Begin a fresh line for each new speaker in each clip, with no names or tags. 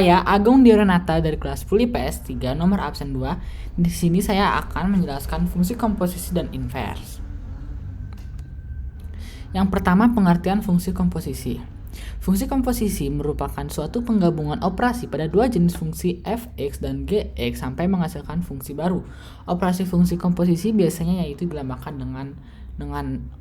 Saya Agung Diorenata dari kelas 10 IPS 3 nomor absen 2. Di sini saya akan menjelaskan fungsi komposisi dan invers. Yang pertama, pengertian fungsi komposisi. Fungsi komposisi merupakan suatu penggabungan operasi pada dua jenis fungsi f(x) dan g(x) sampai menghasilkan fungsi baru. Operasi fungsi komposisi biasanya yaitu dilambangkan dengan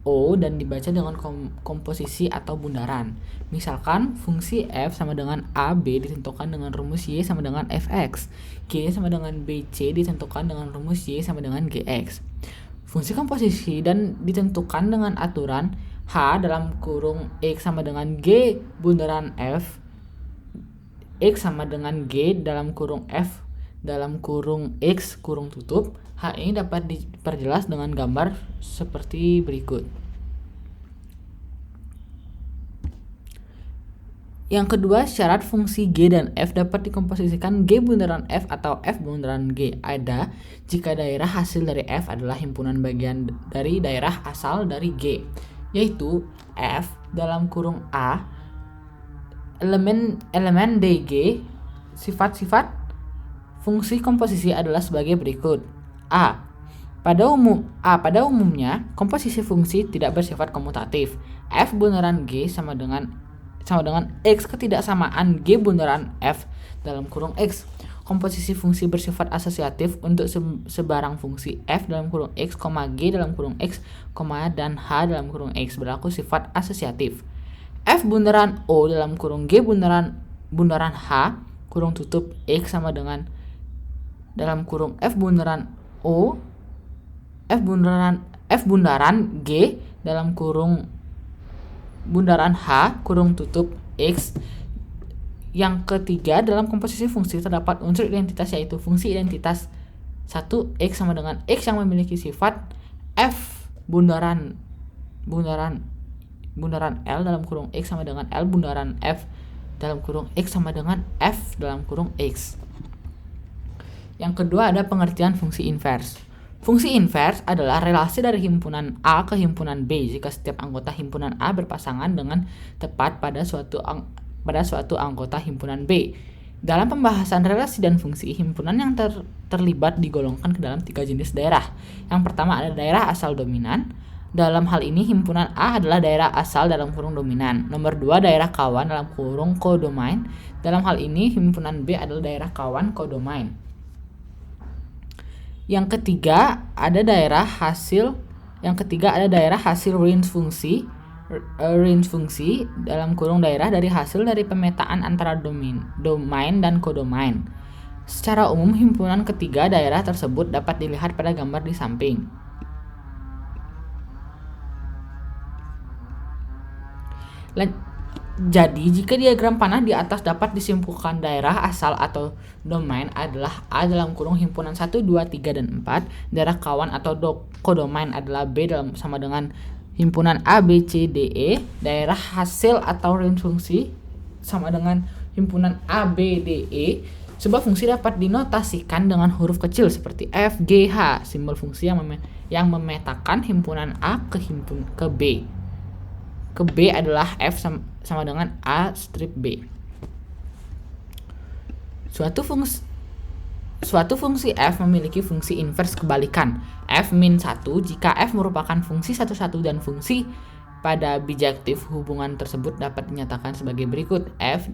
O dan dibaca dengan komposisi atau bundaran. Misalkan fungsi f sama dengan AB ditentukan dengan rumus y sama dengan fx. G sama dengan bc ditentukan dengan rumus y sama dengan gx. Fungsi komposisi dan ditentukan dengan aturan H dalam kurung X sama dengan G bundaran F, X sama dengan G dalam kurung F dalam kurung X kurung tutup. H ini dapat diperjelas dengan gambar seperti berikut. Yang kedua, syarat fungsi G dan F dapat dikomposisikan G bundaran F atau F bundaran G ada jika daerah hasil dari F adalah himpunan bagian dari daerah asal dari G, yaitu F dalam kurung A elemen DG. Sifat-sifat fungsi komposisi adalah sebagai berikut. Pada umumnya komposisi fungsi tidak bersifat komutatif. F bundaran G sama dengan X ketidaksamaan G bundaran F dalam kurung X. Komposisi fungsi bersifat asosiatif untuk sebarang fungsi F dalam kurung X, G dalam kurung X, dan H dalam kurung X berlaku sifat asosiatif. F bundaran O dalam kurung G bundaran H kurung tutup X sama dengan dalam kurung F bundaran O F bundaran G dalam kurung bundaran H kurung tutup X. Yang ketiga, dalam komposisi fungsi terdapat unsur identitas yaitu fungsi identitas 1 X sama dengan X yang memiliki sifat F bundaran L dalam kurung X sama dengan L bundaran F dalam kurung X sama dengan F dalam kurung X. Yang kedua, ada pengertian fungsi invers. Fungsi invers adalah relasi dari himpunan A ke himpunan B jika setiap anggota himpunan A berpasangan dengan tepat pada suatu anggota himpunan B. Dalam pembahasan relasi dan fungsi, himpunan yang terlibat digolongkan ke dalam 3 jenis daerah. Yang pertama ada daerah asal dominan. Dalam hal ini himpunan A adalah daerah asal dalam kurung dominan. Nomor 2, daerah kawan dalam kurung kodomain. Dalam hal ini himpunan B adalah daerah kawan kodomain. Yang ketiga ada daerah hasil range fungsi dalam kurung daerah dari hasil dari pemetaan antara domain dan kodomain. Secara umum himpunan ketiga daerah tersebut dapat dilihat pada gambar di samping. Jadi, jika diagram panah di atas dapat disimpulkan daerah asal atau domain adalah A dalam kurung himpunan 1, 2, 3, dan 4. Daerah kawan atau kodomain adalah B sama dengan himpunan A, B, C, D, E. Daerah hasil atau range fungsi sama dengan himpunan A, B, D, E. Sebuah fungsi dapat dinotasikan dengan huruf kecil seperti F, G, H. Simbol fungsi yang memetakan himpunan A ke B. Ke B adalah F sama dengan A strip B. Suatu fungsi F memiliki fungsi invers kebalikan F-1 jika F merupakan fungsi satu-satu dan fungsi pada bijektif hubungan tersebut dapat dinyatakan sebagai berikut. F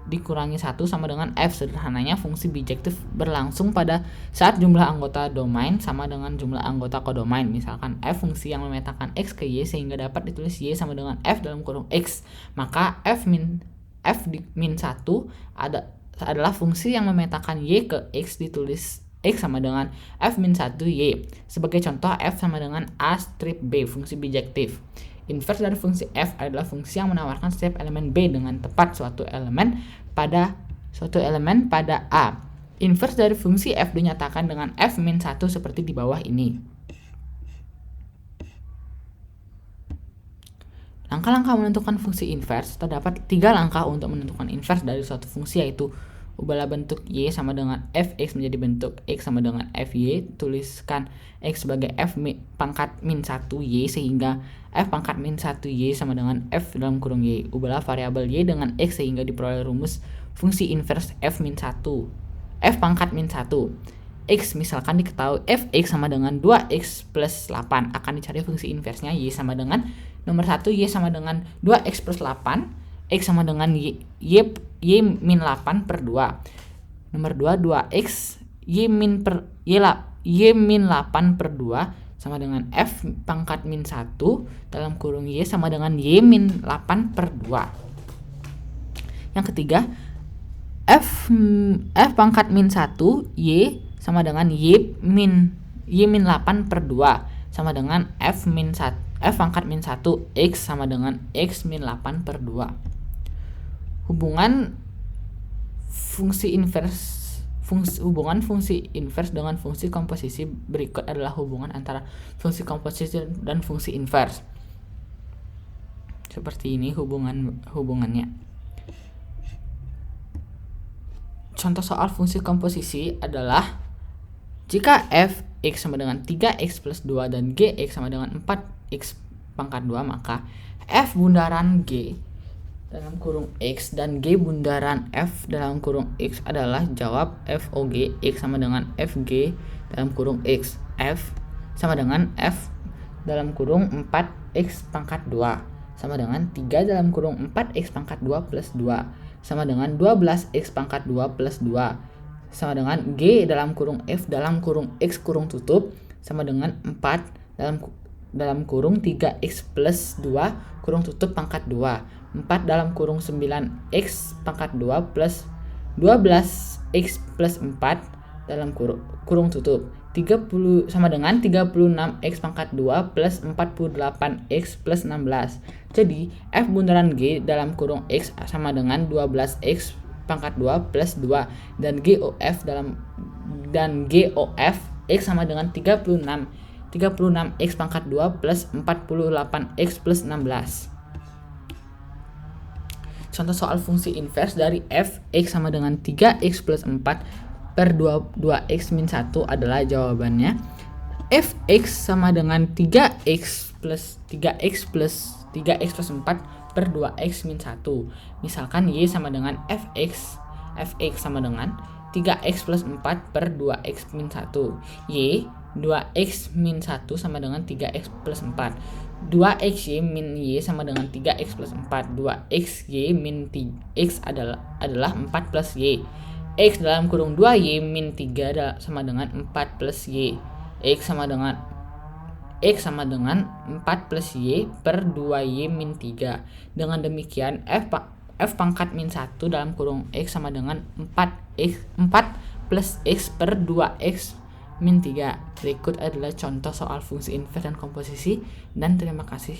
dikurangi 1 sama dengan F. Sederhananya fungsi bijektif berlangsung pada saat jumlah anggota domain sama dengan jumlah anggota kodomain. Misalkan F fungsi yang memetakan X ke Y sehingga dapat ditulis Y sama dengan F dalam kurung X, maka F-1 adalah fungsi yang memetakan Y ke X ditulis X sama dengan F-1 Y. Sebagai contoh, F sama dengan A strip B, fungsi bijektif. Invers dari fungsi F adalah fungsi yang menawarkan setiap elemen B dengan tepat suatu elemen pada A. Invers dari fungsi F dinyatakan dengan F-1 seperti di bawah ini. Langkah-langkah menentukan fungsi invers. Terdapat 3 langkah untuk menentukan invers dari suatu fungsi, yaitu Ubahlah bentuk Y sama dengan Fx menjadi bentuk X sama dengan Fy. Tuliskan X sebagai F pangkat min 1 Y sehingga F pangkat min 1 Y sama dengan F dalam kurung Y. Ubahlah variabel Y dengan X sehingga diperoleh rumus fungsi inverse F min 1. F pangkat min 1. X misalkan diketahui Fx sama dengan 2x plus 8. Akan dicari fungsi inversnya Y sama dengan nomor 1 Y sama dengan 2x plus 8. X sama dengan Y min 8 per 2. Nomor 2 2x Y min 8 per 2 sama dengan F pangkat min 1 dalam kurung Y sama dengan Y min 8 per 2. Yang ketiga F pangkat min 1 Y sama dengan Y min 8 per 2 sama dengan F pangkat min 1 X sama dengan X min 8 per 2. Hubungan fungsi inverse dengan fungsi komposisi berikut adalah hubungan antara fungsi komposisi dan fungsi inverse. Seperti ini hubungannya. Contoh soal fungsi komposisi adalah jika f x sama dengan 3x plus 2 dan gx sama dengan 4x pangkat 2, maka f bundaran g dalam kurung x dan g bundaran f dalam kurung x adalah jawab FOG x sama dengan FG dalam kurung x. F sama dengan f dalam kurung 4x pangkat 2 sama dengan 3 dalam kurung 4x pangkat 2 plus 2 sama dengan 12x pangkat 2 plus 2 sama dengan G dalam kurung F dalam kurung X kurung tutup sama dengan 4 dalam kurung 3X plus 2 kurung tutup pangkat 2. 4 dalam kurung 9X pangkat 2 plus 12X plus 4 dalam kurung tutup 30 sama dengan 36X pangkat 2 plus 48X plus 16. Jadi F bundaran G dalam kurung X sama dengan 12X pangkat 2 plus 2 dan GOF X sama dengan 36X pangkat 2 plus 48X plus 16. Contoh soal fungsi inverse dari f x sama dengan 3x plus 4 per 2x min 1 adalah jawabannya f x sama dengan 3x plus 4 per 2x min 1. Misalkan Y sama dengan Fx sama dengan 3x plus 4 per 2x min 1. Y 2x min 1 sama dengan 3x plus 4. 2xy min y sama dengan 3x plus 4. 2xy min x adalah 4 plus y. X dalam kurung 2y min 3 sama dengan 4 plus y. X sama dengan 4 plus y per 2y min 3. Dengan demikian f pangkat min 1 dalam kurung x sama dengan 4 plus x per 2x min 3. Berikut adalah contoh soal fungsi inverse dan komposisi, dan terima kasih.